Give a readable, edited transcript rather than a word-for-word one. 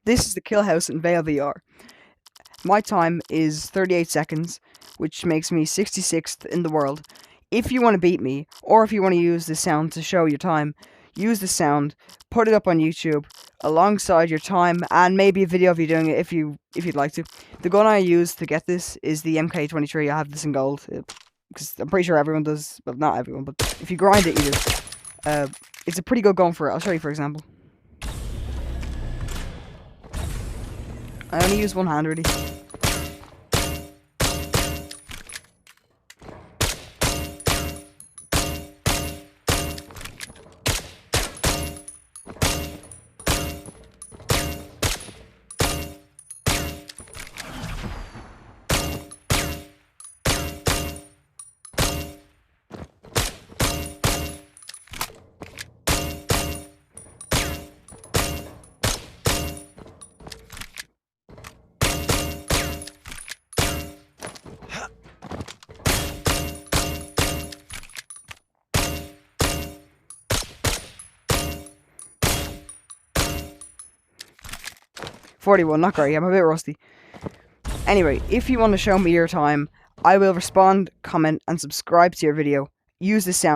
This is the kill house in Vale VR. My time is 38 seconds, which makes me 66th in the world. If you want to beat me, or if you want to use this sound to show your time, use the sound, put it up on YouTube, alongside your time, and maybe a video of you doing it if you'd like to. The gun I use to get this is the MK23. I have this in gold, because I'm pretty sure everyone does. Well, not everyone, but if you grind it, you do. It's a pretty good gun for it. I'll show you, for example. I only use one hand, really. .41, not great. I'm a bit rusty. Anyway, if you want to show me your time, I will respond, comment, and subscribe to your video. Use the sound.